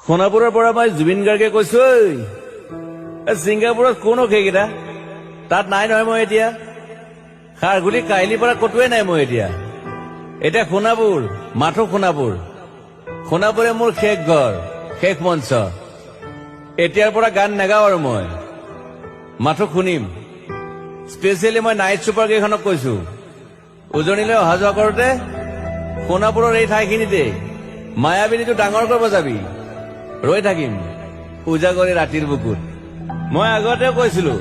সোণাপুৰৰ পৰা মই জুবিন গাৰ্গে কৈছো, ছিংগাপুৰত কোন সেইকেইটা তাত নাই নহয়। মই এতিয়া খাৰঘুলি কাহিলীৰ পৰা কতোৱে নাই। মই এতিয়া সোণাপুৰ, মাথো সোণাপুৰ। সোণাপুৰে মোৰ শেষ ঘৰ, শেষ মঞ্চ। এতিয়াৰ পৰা গান নাগাওঁ আৰু মই মাথো শুনিম। স্পেচিয়েলি মই নাইট ছুপাৰ কেইখনক কৈছো, উজনিলৈ অহা যোৱা কৰোতে সোণাপুৰৰ এই ঠাইখিনিতে মায়াবিনীটো ডাঙৰকৈ বজাবি। ৰৈ থাকিম উজাগৰি ৰাতিৰ বুকুত। মই আগতেও কৈছিলো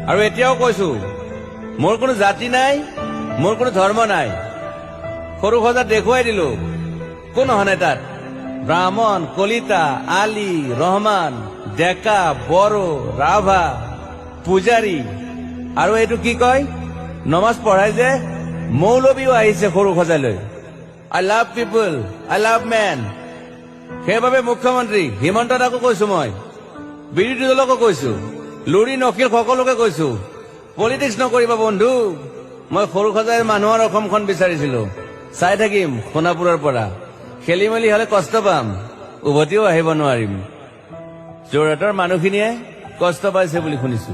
আৰু এতিয়াও কৈছো, মোৰ কোনো জাতি নাই, মোৰ কোনো ধৰ্ম নাই। সৰু সজাত দেখুৱাই দিলো কোন অহা তাত। ব্ৰাহ্মণ, কলিতা, আলী, ৰহমান, ডেকা, বড়ো, ৰাভা, পূজাৰী আৰু এইটো কি কয় নমাজ পঢ়াই যে মৌলবীও আহিছে সৰু সজালৈ। I love people, I love man. সেইবাবে মুখ্যমন্ত্ৰী হিমন্ত দাকো কৈছো, মই বিৰোধী দলকো কৈছো, লুৰি নকিল সকলোকে কৈছো, পলিটিক্স নকৰিবা বন্ধু। মই সৰু সজাই মানুহৰ অসমখন বিচাৰিছিলো। চাই থাকিম সোণাপুৰৰ পৰা। খেলি মেলি হলে কষ্ট পাম, উভতিও আহিব নোৱাৰিম। যোৰহাটৰ মানুহখিনিয়ে কষ্ট পাইছে বুলি শুনিছো।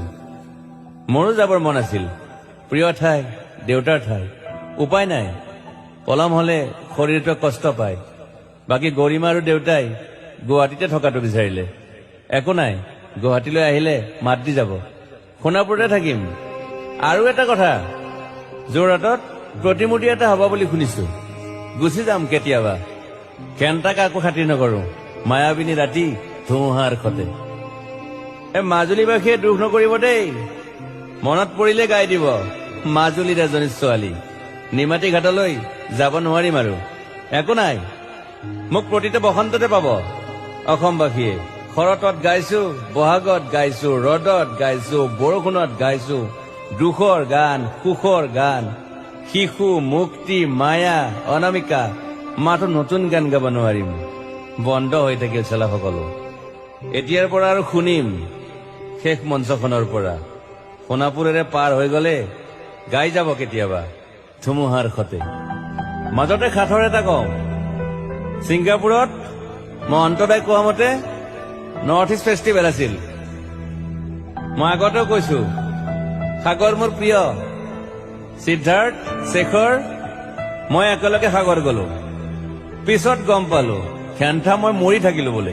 মোৰো যাবৰ মন আছিল। প্ৰিয় ঠাই, দেউতাৰ ঠাই। উপায় নাই, পলম হলে শৰীৰটোৱে কষ্ট পায়। বাকী গৰিমা আৰু দেউতাই গুৱাহাটীতে থকাটো বিচাৰিলে। একো নাই, গুৱাহাটীলৈ আহিলে মাত দি যাব। সোণাপুৰতে থাকিম। আৰু এটা কথা, যোৰহাটত প্ৰতিমূৰ্তি এটা হব বুলি শুনিছো। গুচি যাম কেতিয়াবা। কেণ্টা কাকো খাতিৰ নকৰো। মায়াবিনী ৰাতি ধুমুহাৰ সতে। মাজুলীবাসীয়ে দুখ নকৰিব দেই। মনত পৰিলে গাই দিব মাজুলীৰ এজনী ছোৱালী। নিমাতী ঘাটলৈ যাব নোৱাৰিম আৰু। একো নাই, মোক প্ৰতিটো বসন্ততে পাব অসমবাসীয়ে। শৰতত গাইছো, বহাগত গাইছো, ৰদত গাইছো, বৰষুণত গাইছো। দুখৰ গান, সুখৰ গান, শিশু, মুক্তি, মায়া, অনামিকা। মাথো নতুন গান গাব নোৱাৰিম। বন্ধ হৈ থাকিল চেলা সকলো। এতিয়াৰ পৰা আৰু শুনিম শেষ মঞ্চখনৰ পৰা। সোণাপুৰেৰে পাৰ হৈ গলে গাই যাব কেতিয়াবা ধুমুহাৰ সতে। মাজতে সাঁথৰ এটা কওঁ, ছিংগাপুৰত মই অন্তদাই কোৱা মতে নৰ্থ ইষ্ট ফেষ্টিভেল আছিল। মই আগতেও কৈছো, সাগৰ মোৰ প্ৰিয়। সিদ্ধাৰ্থ, শেখৰ, মই একেলগে সাগৰ গলো। পিছত গম পালো খেন্থা মই মৰি থাকিলো বোলে।